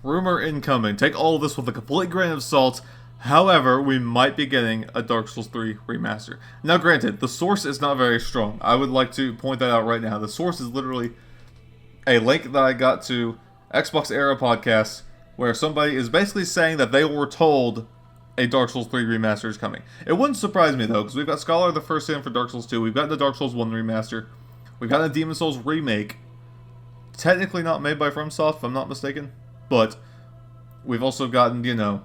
rumor incoming. Take all of this with a complete grain of salt. However, we might be getting a Dark Souls 3 remaster. Now, granted, the source is not very strong. I would like to point that out right now. The source is literally a link that I got to Xbox Era Podcast, where somebody is basically saying that they were told a Dark Souls 3 remaster is coming. It wouldn't surprise me, though, because we've got Scholar the First Sin for Dark Souls 2, we've got the Dark Souls 1 remaster, we've got a Demon Souls remake, technically not made by FromSoft, if I'm not mistaken, but we've also gotten, you know,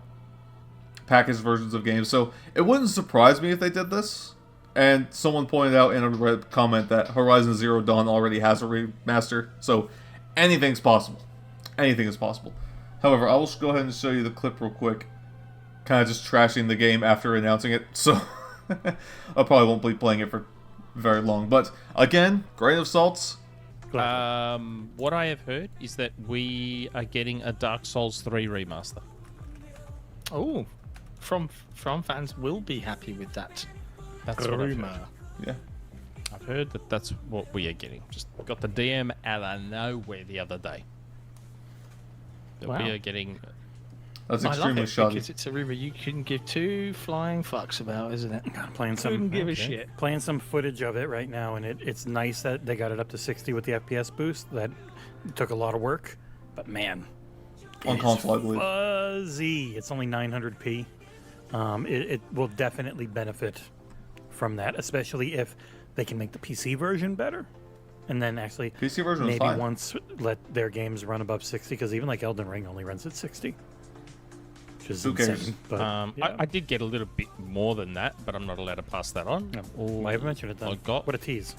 packaged versions of games, so it wouldn't surprise me if they did this. And someone pointed out in a comment that Horizon Zero Dawn already has a remaster, so anything's possible. Anything is possible. However, I will go ahead and show you the clip real quick, kind of just trashing the game after announcing it, so I probably won't be playing it for very long. But again, grain of salt. What I have heard is that we are getting a Dark Souls 3 remaster. Oh, from fans will be happy with that. That's what I've rumor. heard. Yeah. I've heard that that's what we are getting. Just got the DM out of nowhere the other day. That Wow. we are getting. That's I love extremely it shoddy. because it's a rumor you couldn't give two flying fucks about, isn't it? Playing some, Couldn't give a shit. playing some footage of it right now, and it's nice that they got it up to 60 with the FPS boost. That took a lot of work, but man, On it console, I is believe. fuzzy. It's only 900p. It will definitely benefit from that, especially if they can make the PC version better, and then actually PC version is maybe fine. once let their games run above 60, because even like Elden Ring only runs at 60, which is Who cares? insane. But yeah. I did get a little bit more than that, but I'm not allowed to pass that on. I haven't mentioned it then. I got- What a tease.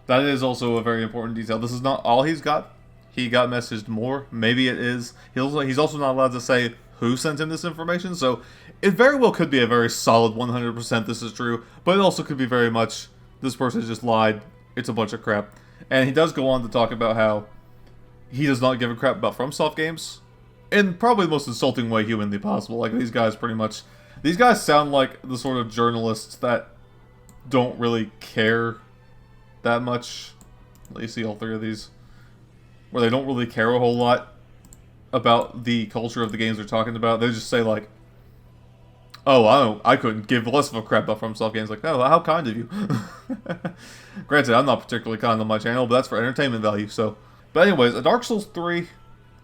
That is also a very important detail. This is not all he's got. He got messaged more. Maybe it is. He's also not allowed to say who sent him this information, so it very well could be a very solid 100% this is true, but it also could be very much this person just lied. It's a bunch of crap. And he does go on to talk about how he does not give a crap about FromSoft games in probably the most insulting way humanly possible. Like, these guys sound like the sort of journalists that don't really care that much. You see all three of these, where they don't really care a whole lot about the culture of the games they're talking about. They just say like, "Oh, I couldn't give less of a crap about FromSoft games." Like, oh, how kind of you. Granted, I'm not particularly kind on my channel, but that's for entertainment value. So, but anyways, a Dark Souls 3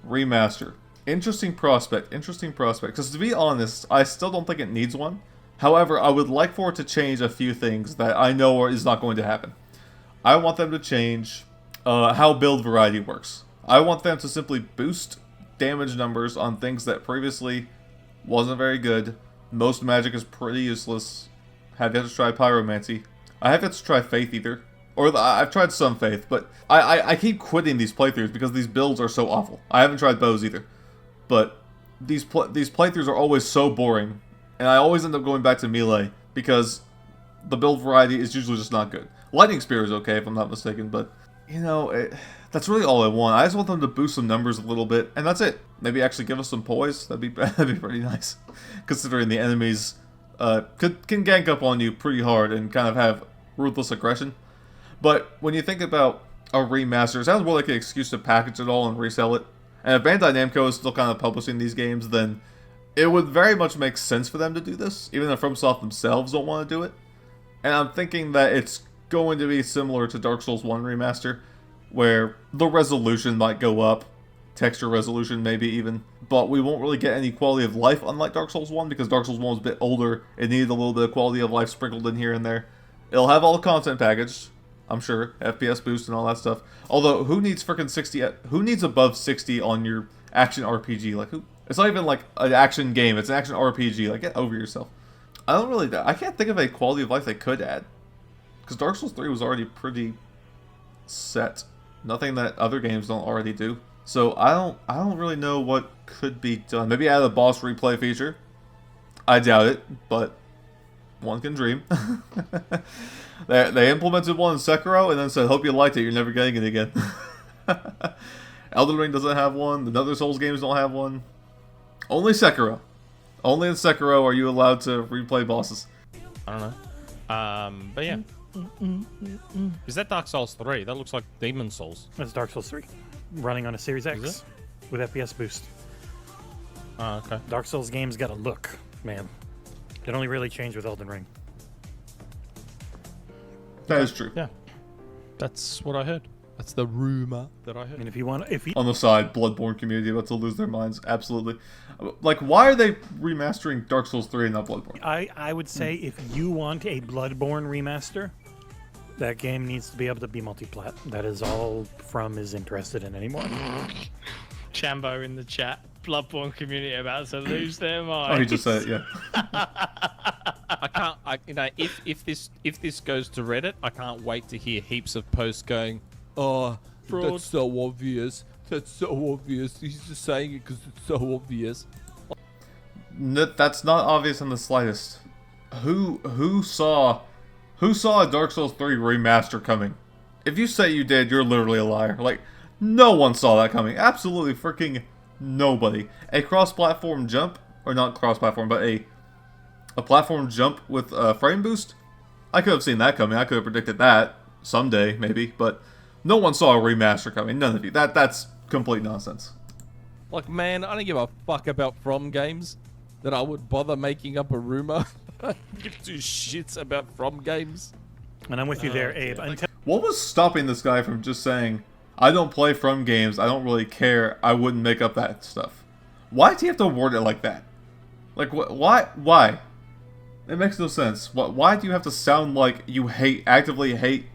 remaster. Interesting prospect. Because to be honest, I still don't think it needs one. However, I would like for it to change a few things that I know is not going to happen. I want them to change how build variety works. I want them to simply boost damage numbers on things that previously wasn't very good. Most magic is pretty useless. Have yet to try pyromancy. I have yet to try faith either. Or I've tried some faith, but I keep quitting these playthroughs because these builds are so awful. I haven't tried bows either. But these playthroughs are always so boring, and I always end up going back to melee because the build variety is usually just not good. Lightning Spear is okay if I'm not mistaken, but you know, that's really all I want. I just want them to boost some numbers a little bit, and that's it. Maybe actually give us some poise. That'd be pretty nice, considering the enemies can gank up on you pretty hard and kind of have ruthless aggression. But when you think about a remaster, it sounds more like an excuse to package it all and resell it. And if Bandai Namco is still kind of publishing these games, then it would very much make sense for them to do this, even if FromSoft themselves don't want to do it. And I'm thinking that it's going to be similar to Dark Souls 1 Remaster, where the resolution might go up, texture resolution maybe even, but we won't really get any quality of life unlike Dark Souls 1, because Dark Souls 1 was a bit older. It needed a little bit of quality of life sprinkled in here and there. It'll have all the content packaged, I'm sure, FPS boost and all that stuff. Although, who needs frickin' 60? Who needs above 60 on your action RPG? Like, who? It's not even like an action game. It's an action RPG. Like, get over yourself. I can't think of a quality of life they could add, because Dark Souls 3 was already pretty set. Nothing that other games don't already do. So I don't really know what could be done. Maybe add a boss replay feature. I doubt it, but one can dream. They implemented one in Sekiro and then said, "Hope you liked it. You're never getting it again." Elden Ring doesn't have one. The other Souls games don't have one. Only Sekiro. Only in Sekiro are you allowed to replay bosses. I don't know. But yeah. Is that Dark Souls 3? That looks like Demon Souls. That's Dark Souls 3, running on a Series X. Is with FPS boost. Oh, okay. Dark Souls games got a look, man. It only really changed with Elden Ring. That is true. Yeah. That's what I heard. That's the rumor that I I mean, heard. if you want, if you On the side, Bloodborne community about to lose their minds. Absolutely. Like, why are they remastering Dark Souls 3 and not Bloodborne? I would say if you want a Bloodborne remaster, that game needs to be able to be multi-plat. That is all From is interested in anymore. Chambo in the chat. Bloodborne community about to lose their mind. Oh, he just said it, yeah. I can't. If this goes to Reddit, I can't wait to hear heaps of posts going, "Oh, Fraud. that's so obvious. That's so obvious. He's just saying it because it's so obvious." That's not obvious in the slightest. Who saw a Dark Souls 3 remaster coming? If you say you did, you're literally a liar. Like, no one saw that coming. Absolutely freaking nobody. A cross-platform jump, or not cross-platform, but a platform jump with a frame boost? I could have seen that coming. I could have predicted that someday, maybe, but no one saw a remaster coming. None of you. That's complete nonsense. Like, man, I don't give a fuck about From games that I would bother making up a rumor. I give two shits about From games. And I'm with you there, Abe. Until What was stopping this guy from just saying, I don't play From games, I don't really care, I wouldn't make up that stuff? Why did he have to word it like that? Like, why? It makes no sense. Why do you have to sound like you actively hate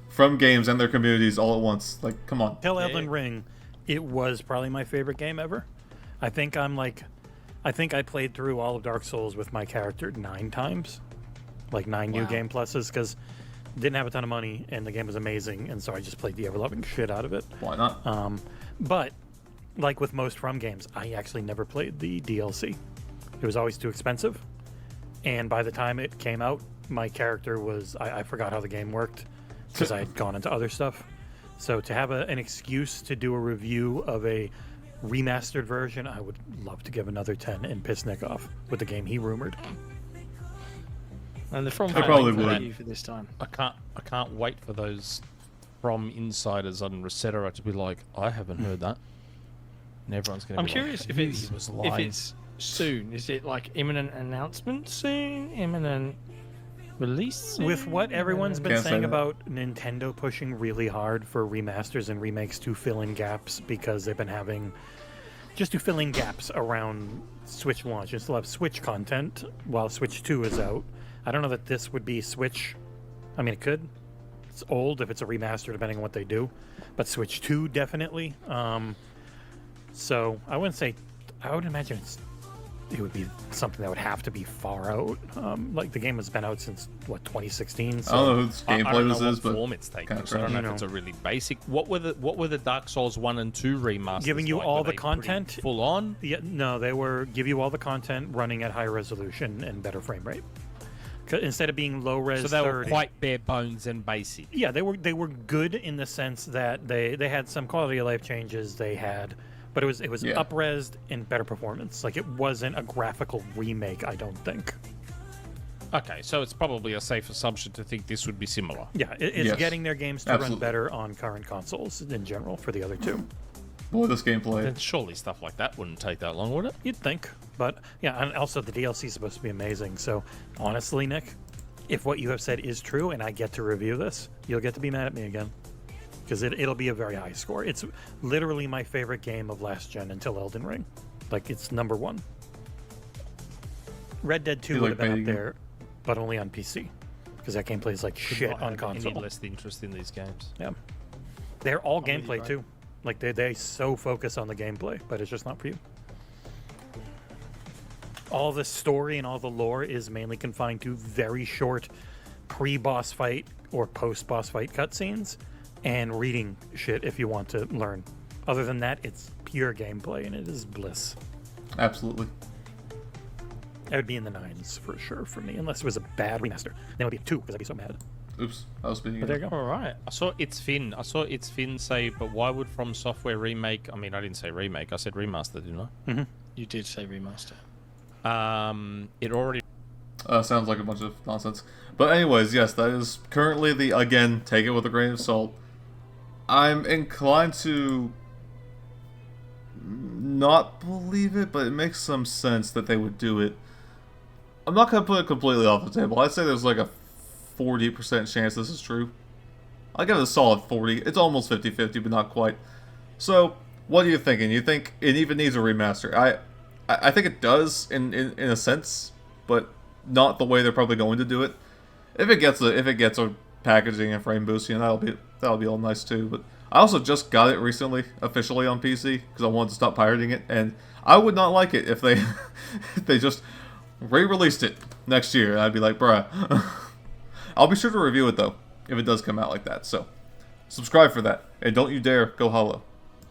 From games and their communities all at once? Like, come on. Until Elden Ring, it was probably my favorite game ever. I think I played through all of Dark Souls with my character 9 times. Like 9 new game pluses, because didn't have a ton of money and the game was amazing, and so I just played the ever-loving shit out of it. Why not? But, like with most From games, I actually never played the DLC. It was always too expensive. And by the time it came out, my character was... I forgot how the game worked, because I had gone into other stuff. So to have an excuse to do a review of a remastered version, I would love to give another 10 and piss Nick off with the game he rumored. And the From I probably fans would. you for this time. I can't wait for those From insiders on Resetera to be like, I haven't heard that. And everyone's going to I'm be curious like, if "He it's was if lying." it's soon. Is it like imminent announcement soon? Imminent release soon? With what everyone's been Can't say saying that. about Nintendo pushing really hard for remasters and remakes to fill in gaps, because they've been having just to fill in gaps around Switch launch. You still have Switch content while Switch 2 is out. I don't know that this would be Switch. I mean, it could. It's old if it's a remaster, depending on what they do. But Switch 2 definitely. So I wouldn't say. I would imagine it would be something that would have to be far out. Like the game has been out since what 2016. So I don't know who this I gameplay don't this know is, what but form it's taking. kinda So I don't know trash. if it's a really basic. What were the Dark Souls 1 and 2 remasters? Giving you like? all Were the they pretty content? full on. Yeah, no, they were give you all the content running at high resolution and better frame rate. 'Cause instead of being low res, So they were 30. quite bare bones and basic. Yeah, they were good in the sense that they had some quality of life changes. They had, but it was Yeah. up-resed and better performance. Like it wasn't a graphical remake, I don't think. Okay, so it's probably a safe assumption to think this would be similar. Yeah, it's Yes, getting their games to run absolutely. better on current consoles in general for the other two. boy, this gameplay. Then surely stuff like that wouldn't take that long, would it? You'd think, but yeah, and also the DLC is supposed to be amazing. So honestly, Nick, if what you have said is true and I get to review this, you'll get to be mad at me again. Because it'll be a very high score. It's literally my favorite game of last gen until Elden Ring. Like, it's number 1. Red Dead 2 You would like have been up baiting? there, but only on PC. Because that game plays like shit Not on have console. Any less interest in these games. Yeah. They're all really gameplay, right. too. Like, they so focus on the gameplay, but it's just not for you. All the story and all the lore is mainly confined to very short pre-boss fight or post-boss fight cutscenes and reading shit if you want to learn. Other than that, it's pure gameplay and it is bliss. Absolutely. It would be in the 9s for sure for me, unless it was a bad remaster. Then it would be a 2 because I'd be so mad. Oops, I was speaking. But there you go. All right. I saw It's Finn say, but why would From Software remake? I mean, I didn't say remake. I said remaster, didn't I? You did say remaster. It already. Sounds like a bunch of nonsense. But anyways, yes, that is currently again, take it with a grain of salt. I'm inclined to not believe it, but it makes some sense that they would do it. I'm not gonna put it completely off the table. I'd say there's like a 40% chance this is true. I'll give it a solid 40. It's almost 50-50, but not quite. So, what are you thinking? You think it even needs a remaster? I think it does in a sense, but not the way they're probably going to do it. If it gets a packaging and frame boosting, that'll be all nice too. But I also just got it recently, officially on PC, because I wanted to stop pirating it, and I would not like it if they if they just re-released it next year. I'd be like, bruh. I'll be sure to review it though, if it does come out like that. So, subscribe for that, and don't you dare go hollow.